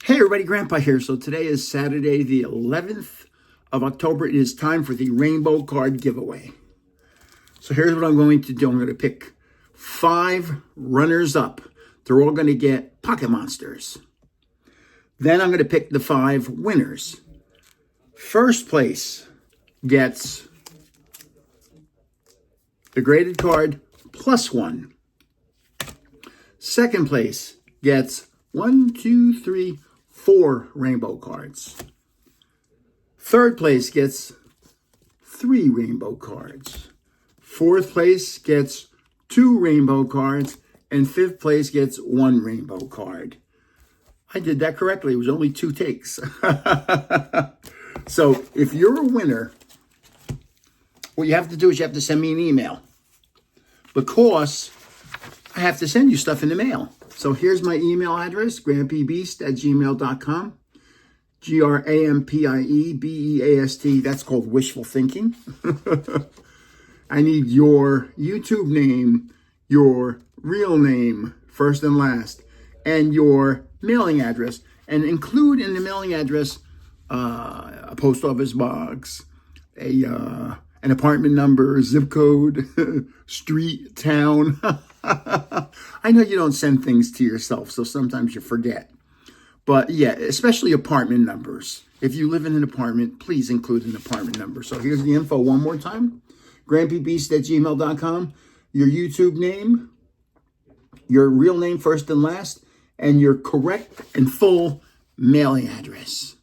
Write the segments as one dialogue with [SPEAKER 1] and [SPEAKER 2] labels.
[SPEAKER 1] Hey everybody, Grandpa here. So today is Saturday, the 11th of October. It is time for the rainbow card giveaway. So here's what I'm going to do. I'm going to pick 5 runners up. They're all going to get Pocket Monsters. Then I'm going to pick the 5 winners. First place gets the graded card +1. Second place gets 1, 2, 3, 4 rainbow cards. Third place gets 3 rainbow cards. Fourth place gets 2 rainbow cards. And fifth place gets 1 rainbow card. I did that correctly. It was only 2 takes. So if you're a winner, what you have to do is you have to send me an email, because I have to send you stuff in the mail. So here's my email address, grampiebeast@gmail.com. GRAMPIEBEAST. That's called wishful thinking. I need your YouTube name, your real name, first and last, and your mailing address. And include in the mailing address a post office box, an apartment number, zip code, street, town. I know you don't send things to yourself, so sometimes you forget. But yeah, especially apartment numbers. If you live in an apartment, please include an apartment number. So here's the info one more time. grampiebeast@gmail.com. Your YouTube name, your real name first and last, and your correct and full mailing address.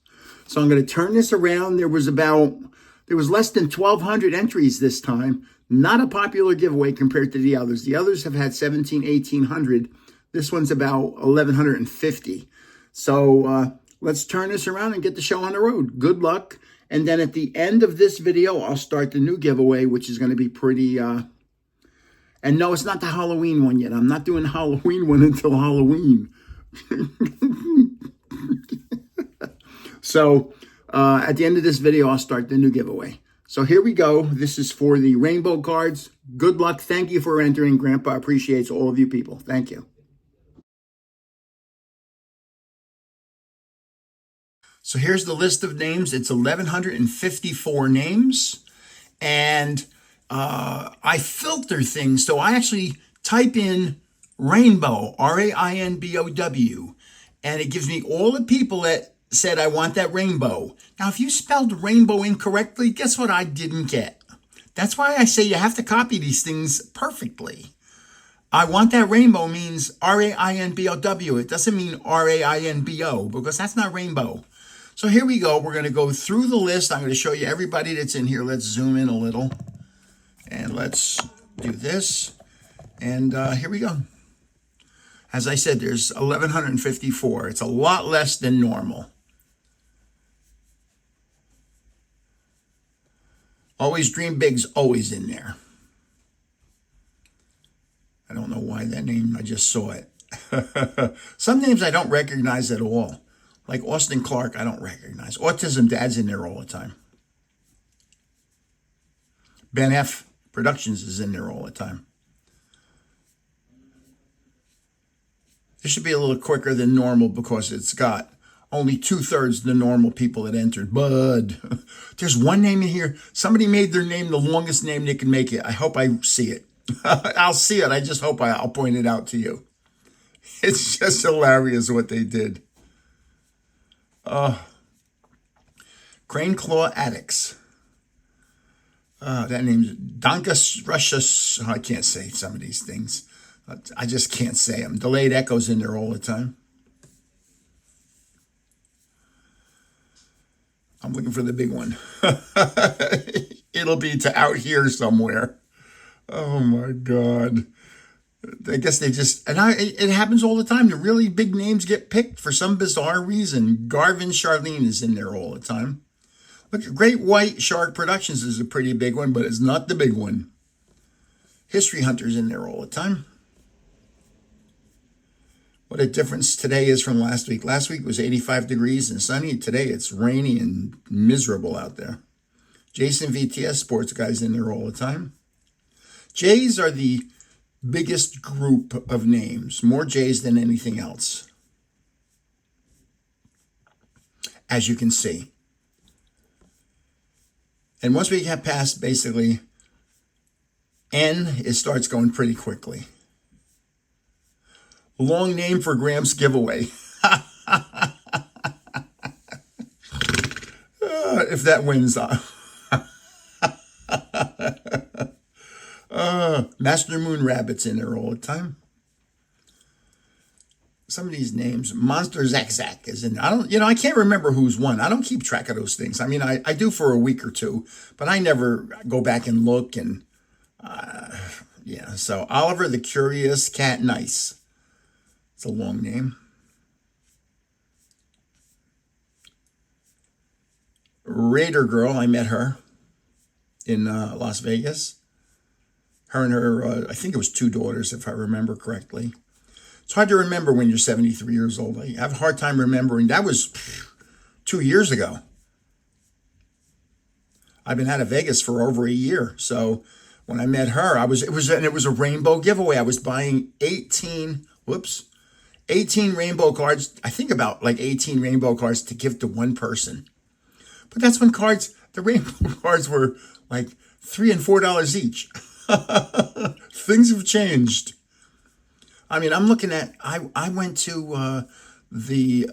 [SPEAKER 1] So I'm going to turn this around. There was less than 1,200 entries this time. Not a popular giveaway compared to the others. The others have had 1,800. This one's about 1,150. So let's turn this around and get the show on the road. Good luck. And then at the end of this video, I'll start the new giveaway, which is going to be pretty... And no, it's not the Halloween one yet. I'm not doing the Halloween one until Halloween. So at the end of this video, I'll start the new giveaway. So here we go. This is for the rainbow cards. Good luck. Thank you for entering. Grandpa appreciates all of you people. Thank you. So here's the list of names. It's 1,154 names. And I filter things. So I actually type in rainbow, RAINBOW. And it gives me all the people that said, I want that rainbow. Now, if you spelled rainbow incorrectly, guess what I didn't get? That's why I say you have to copy these things perfectly. I want that rainbow means RAINBOW. It doesn't mean RAINBO, because that's not rainbow. So here we go. We're going to go through the list. I'm going to show you everybody that's in here. Let's zoom in a little. And let's do this. And here we go. As I said, there's 1,154. It's a lot less than normal. Always Dream Big's always in there. I don't know why that name, I just saw it. Some names I don't recognize at all. Like Austin Clark, I don't recognize. Autism Dad's in there all the time. Ben F. Productions is in there all the time. This should be a little quicker than normal because it's got only 2/3 the normal people that entered. Bud. There's one name in here. Somebody made their name the longest name they can make it. I hope I see it. I'll see it. I just hope I'll point it out to you. It's just hilarious what they did. Crane Claw Addicts. That name's Donkus Russius. I can't say some of these things. I just can't say them. Delayed Echo's in there all the time. I'm looking for the big one. It'll be to out here somewhere. Oh my God. I guess they just, it happens all the time. The really big names get picked for some bizarre reason. Garvin Charlene is in there all the time. Look, Great White Shark Productions is a pretty big one, but it's not the big one. History Hunter's in there all the time. What a difference today is from last week. Last week was 85 degrees and sunny. Today it's rainy and miserable out there. Jason VTS Sports Guy's in there all the time. Jays are the biggest group of names. More Jays than anything else. as you can see. And once we get past basically N, it starts going pretty quickly. Long name for Gramps giveaway. If that wins, Master Moon Rabbit's in there all the time. Some of these names, Monster Zack Zack is in there. I can't remember who's won. I don't keep track of those things. I mean, I do for a week or two, but I never go back and look. And yeah, so Oliver the Curious Cat Nice. It's a long name. Raider Girl, I met her in Las Vegas. Her and her, I think it was 2 daughters, if I remember correctly. It's hard to remember when you're 73 years old. I have a hard time remembering. That was 2 years ago. I've been out of Vegas for over a year. So when I met her, it was a rainbow giveaway. I was buying 18 rainbow cards. I think about like 18 rainbow cards to give to one person. But that's when the rainbow cards were like $3 and $4 each. Things have changed. I mean, I'm looking at, I went to the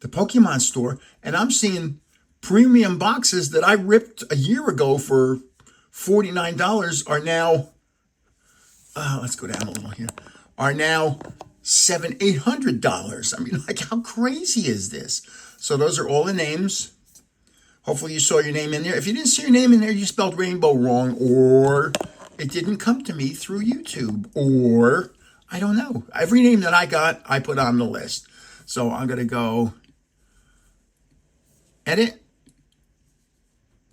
[SPEAKER 1] Pokemon store, and I'm seeing premium boxes that I ripped a year ago for $49 are now, let's go down a little here, are now $700-800. I mean, like, how crazy is this? So those are all the names. Hopefully you saw your name in there. If you didn't see your name in there, you spelled rainbow wrong, or it didn't come to me through YouTube, or I don't know. Every name that I got, I put on the list. So I'm going to go edit,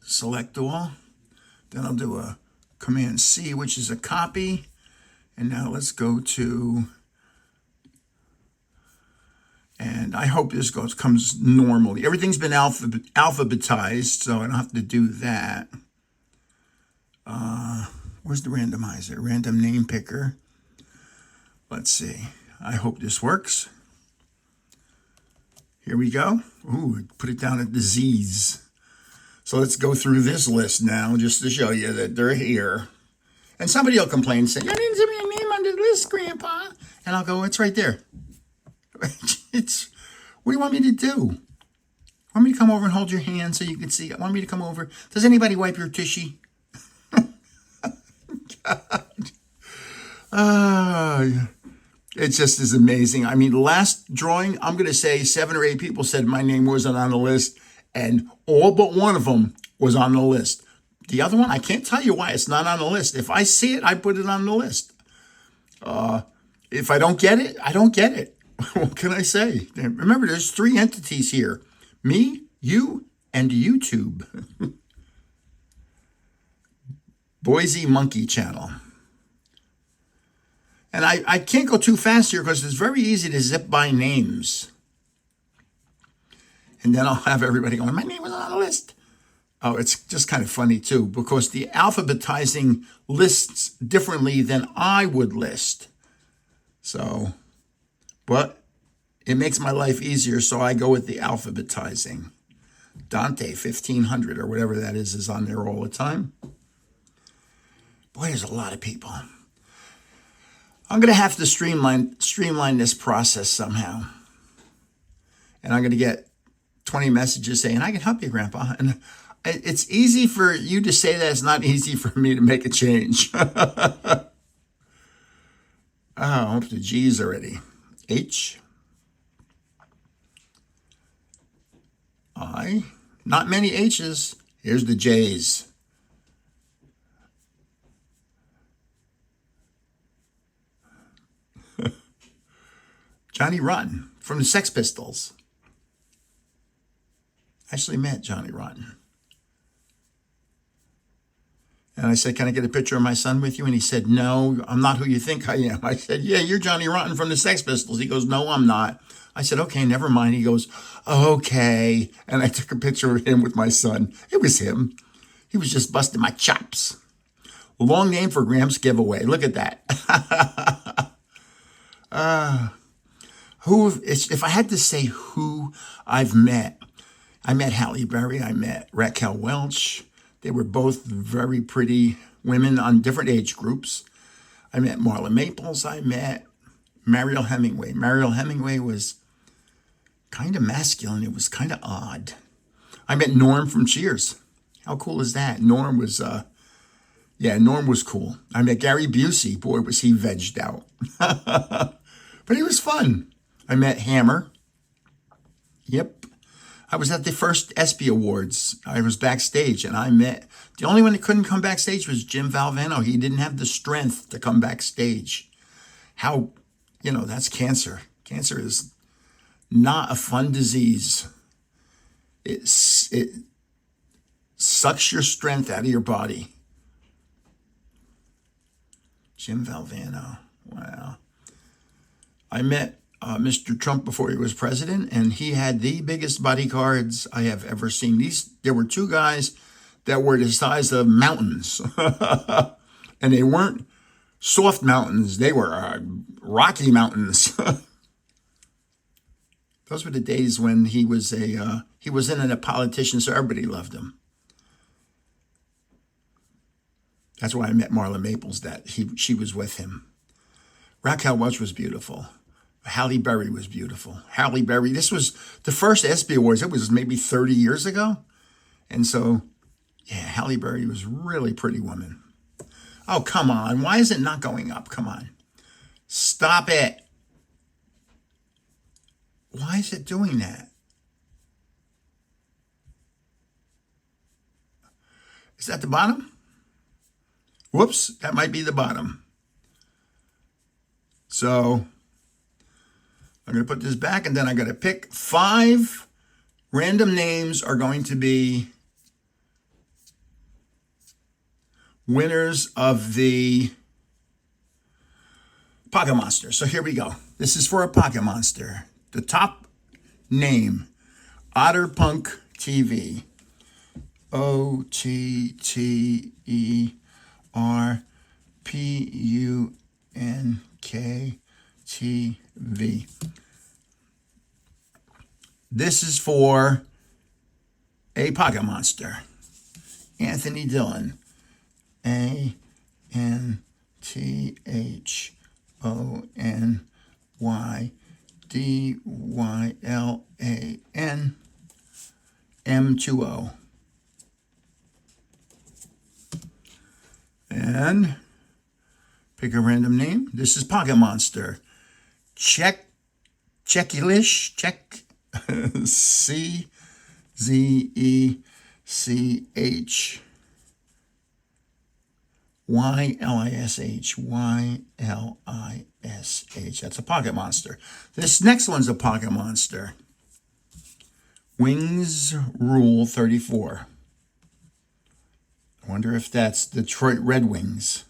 [SPEAKER 1] select all. Then I'll do a Command C, which is a copy. And now let's go to, and I hope this comes normally. Everything's been alphabetized, so I don't have to do that. Where's the randomizer? Random name picker. Let's see. I hope this works. Here we go. Ooh, put it down at the Z's. So let's go through this list now just to show you that they're here. And somebody will complain and say, "You didn't see my name on the list, Grandpa." And I'll go, "It's right there." What do you want me to do? Want me to come over and hold your hand so you can see? Want me to come over? Does anybody wipe your tushy? God. It just is amazing. I mean, last drawing, I'm going to say 7 or 8 people said my name wasn't on the list, and all but one of them was on the list. The other one, I can't tell you why it's not on the list. If I see it, I put it on the list. If I don't get it, I don't get it. What can I say? Remember, there's 3 entities here. Me, you, and YouTube. Boise Monkey Channel. And I can't go too fast here because it's very easy to zip by names. And then I'll have everybody going, "My name was on the list." Oh, it's just kind of funny too, because the alphabetizing lists differently than I would list. So, but it makes my life easier, so I go with the alphabetizing. Dante 1500 or whatever that is on there all the time. Boy, there's a lot of people. I'm going to have to streamline this process somehow. And I'm going to get 20 messages saying, "I can help you, Grandpa." And it's easy for you to say that. It's not easy for me to make a change. Oh, I'm up to G's already. H. I. Not many H's. Here's the J's. Johnny Rotten from the Sex Pistols. Actually met Johnny Rotten. And I said, "Can I get a picture of my son with you?" And he said, "No, I'm not who you think I am." I said, "Yeah, you're Johnny Rotten from the Sex Pistols." He goes, "No, I'm not." I said, "Okay, never mind." He goes, "Okay." And I took a picture of him with my son. It was him. He was just busting my chops. Long name for Gramps giveaway. Look at that. if I had to say who I've met, I met Halle Berry, I met Raquel Welch. They were both very pretty women on different age groups. I met Marla Maples. I met Mariel Hemingway. Mariel Hemingway was kind of masculine. It was kind of odd. I met Norm from Cheers. How cool is that? Norm was cool. I met Gary Busey. Boy, was he vegged out. But he was fun. I met Hammer. Yep. I was at the first ESPY Awards. I was backstage, and I met... The only one that couldn't come backstage was Jim Valvano. He didn't have the strength to come backstage. How... that's cancer. Cancer is not a fun disease. It sucks your strength out of your body. Jim Valvano. Wow. I met Mr. Trump before he was president, and he had the biggest bodyguards I have ever seen. There were two guys that were the size of mountains. And they weren't soft mountains. They were rocky mountains. Those were the days when he wasn't a politician, so everybody loved him. That's why I met Marla Maples, she was with him. Raquel Welch was beautiful. Halle Berry was beautiful. Halle Berry, this was the first ESPY Awards. It was maybe 30 years ago. And so, yeah, Halle Berry was a really pretty woman. Oh, come on. Why is it not going up? Come on. Stop it. Why is it doing that? Is that the bottom? Whoops, that might be the bottom. So I'm going to put this back, and then I'm going to pick 5 random names are going to be winners of the Pocket Monster. So here we go. This is for a Pocket Monster. The top name, Otterpunk TV. OTTERPUNK This is for a Pocket Monster. Anthony Dillon. ANTHONYDYLAN M2O. And pick a random name. This is Pocket Monster. Czechilish. CZECHYLISH. That's a Pocket Monster. This next one's a Pocket Monster. Wings Rule 34. I wonder if that's Detroit Red Wings.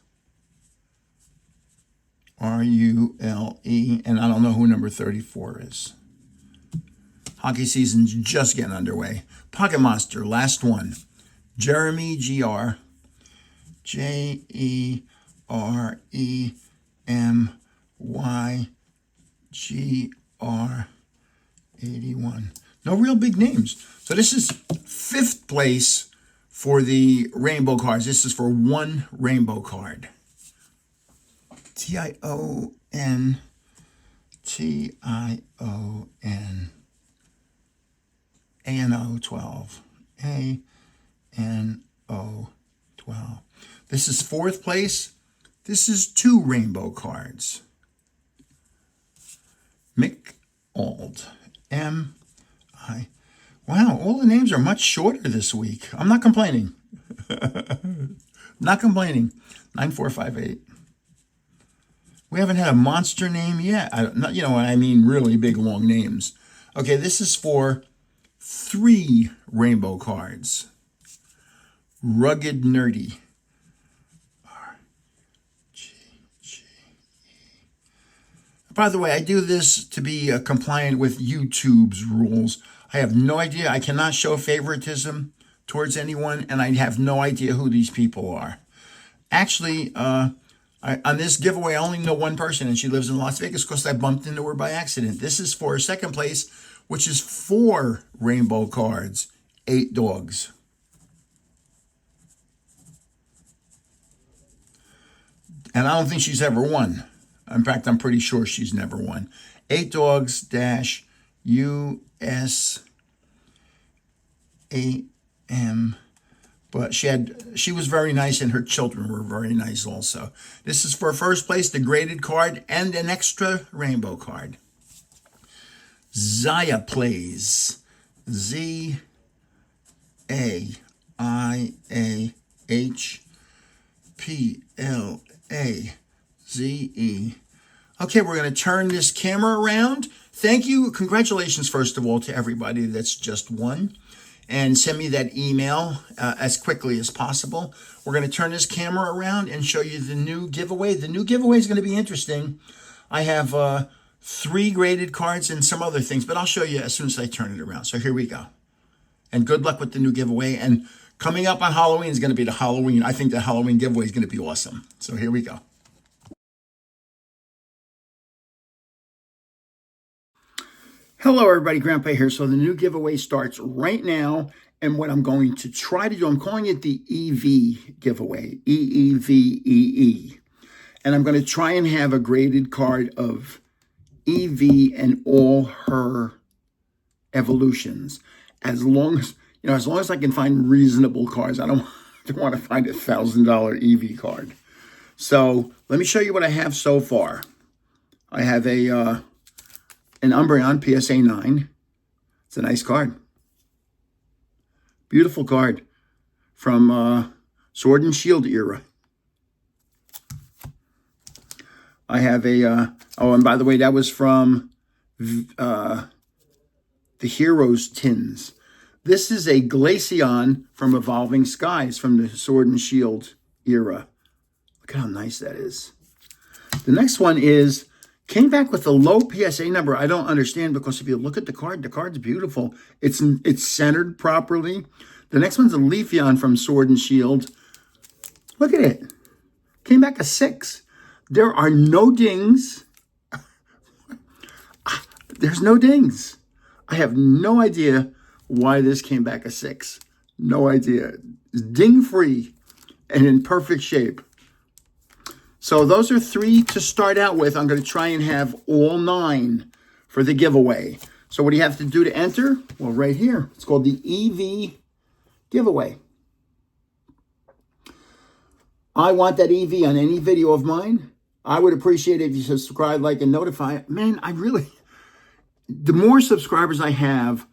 [SPEAKER 1] RULE. And I don't know who number 34 is. Hockey season's just getting underway. Pocket Monster, last one. Jeremy GR. JEREMYGR81. No real big names. So this is 5th place for the rainbow cards. This is for one rainbow card. TION ANO 12. ANO 12. This is 4th place. This is 2 rainbow cards. Mick Ald. M-I. Wow, all the names are much shorter this week. I'm not complaining. Not complaining. 9458. We haven't had a monster name yet. I mean really big, long names. Okay, this is for 3 rainbow cards. Rugged Nerdy. RGGE. By the way, I do this to be compliant with YouTube's rules. I have no idea. I cannot show favoritism towards anyone, and I have no idea who these people are. Actually, On this giveaway, I only know one person, and she lives in Las Vegas because I bumped into her by accident. This is for second place, which is 4 rainbow cards, 8 dogs. And I don't think she's ever won. In fact, I'm pretty sure she's never won. 8 dogs dash US AM. But she was very nice, and her children were very nice also. This is for first place, the graded card, and an extra rainbow card. Zaya Plays. ZAIAHPLAZE. Okay, we're going to turn this camera around. Thank you. Congratulations, first of all, to everybody that's just won. And send me that email as quickly as possible. We're going to turn this camera around and show you the new giveaway. The new giveaway is going to be interesting. I have 3 graded cards and some other things, but I'll show you as soon as I turn it around. So here we go. And good luck with the new giveaway. And coming up on Halloween is going to be the Halloween. I think the Halloween giveaway is going to be awesome. So here we go. Hello, everybody. Grandpa here. So the new giveaway starts right now. And what I'm going to try to do, I'm calling it the Eevee Giveaway, EEVEE. And I'm going to try and have a graded card of Eevee and all her evolutions. As long as I can find reasonable cards. I don't want to find a $1,000 Eevee card. So let me show you what I have so far. I have an Umbreon PSA 9. It's a nice card. Beautiful card from Sword and Shield era. I have a, and by the way, that was from the Heroes tins. This is a Glaceon from Evolving Skies from the Sword and Shield era. Look at how nice that is. The next one came back with a low PSA number. I don't understand, because if you look at the card's beautiful. It's centered properly. The next one's a Leafeon from Sword and Shield. Look at it. Came back a 6. There are no dings. There's no dings. I have no idea why this came back a 6. No idea. It's ding-free and in perfect shape. So those are 3 to start out with. I'm going to try and have all 9 for the giveaway. So what do you have to do to enter? Well, right here. It's called the Eevee Giveaway. I want that Eevee on any video of mine. I would appreciate it if you subscribe, like, and notify. Man, the more subscribers I have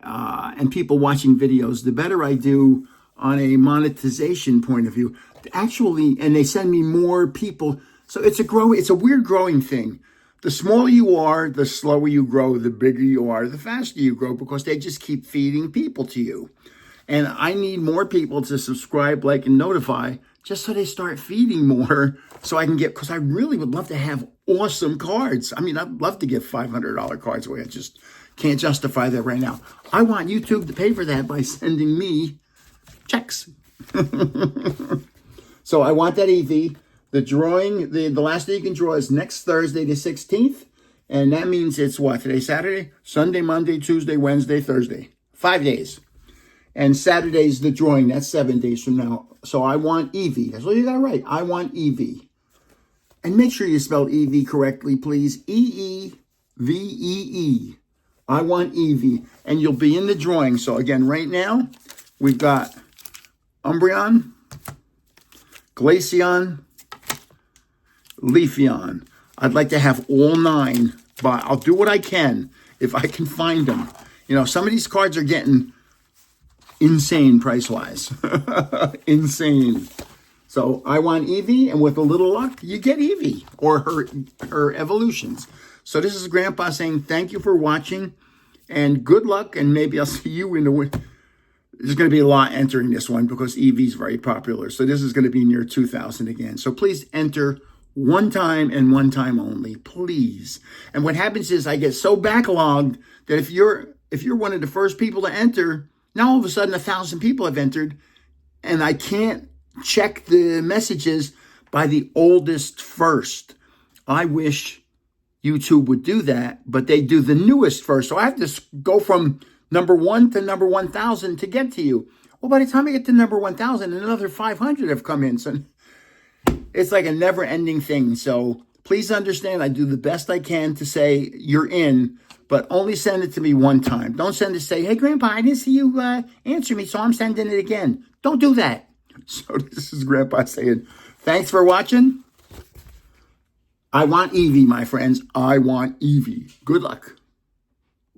[SPEAKER 1] and people watching videos, the better I do on a monetization point of view. Actually, and they send me more people. So it's a weird growing thing. The smaller you are, the slower you grow. The bigger you are, the faster you grow, because they just keep feeding people to you. And I need more people to subscribe, like, and notify, just so they start feeding more, so I can because I really would love to have awesome cards. I mean, I'd love to give $500 cards away. I just can't justify that right now. I want YouTube to pay for that by sending me checks. So I want that Eevee. The drawing, the last day you can draw is next Thursday, the 16th. And that means it's what? Today, Saturday, Sunday, Monday, Tuesday, Wednesday, Thursday. 5 days. And Saturday's the drawing. That's 7 days from now. So I want Eevee. That's what you got right. I want Eevee. And make sure you spell Eevee correctly, please. E-E-V-E-E. I want Eevee. And you'll be in the drawing. So again, right now, we've got Umbreon, Glaceon, Leafeon. I'd like to have all 9, but I'll do what I can if I can find them. Some of these cards are getting insane price-wise. Insane. So I want Eevee, and with a little luck, you get Eevee or her evolutions. So this is Grandpa saying thank you for watching, and good luck, and maybe I'll see you in the winter. There's going to be a lot entering this one because Eevee's very popular. So this is going to be near 2,000 again. So please enter one time and one time only, please. And what happens is I get so backlogged that if you're one of the first people to enter, now all of a sudden 1,000 people have entered, and I can't check the messages. by the oldest first. I wish YouTube would do that, but they do the newest first. So I have to go from number 1 to number 1,000 to get to you. Well, by the time I get to number 1,000, another 500 have come in. So it's like a never-ending thing. So please understand, I do the best I can to say you're in, but only send it to me one time. Don't send it to say, hey, Grandpa, I didn't see you answer me, so I'm sending it again. Don't do that. So this is Grandpa saying, thanks for watching. I want Eevee, my friends. I want Eevee. Good luck.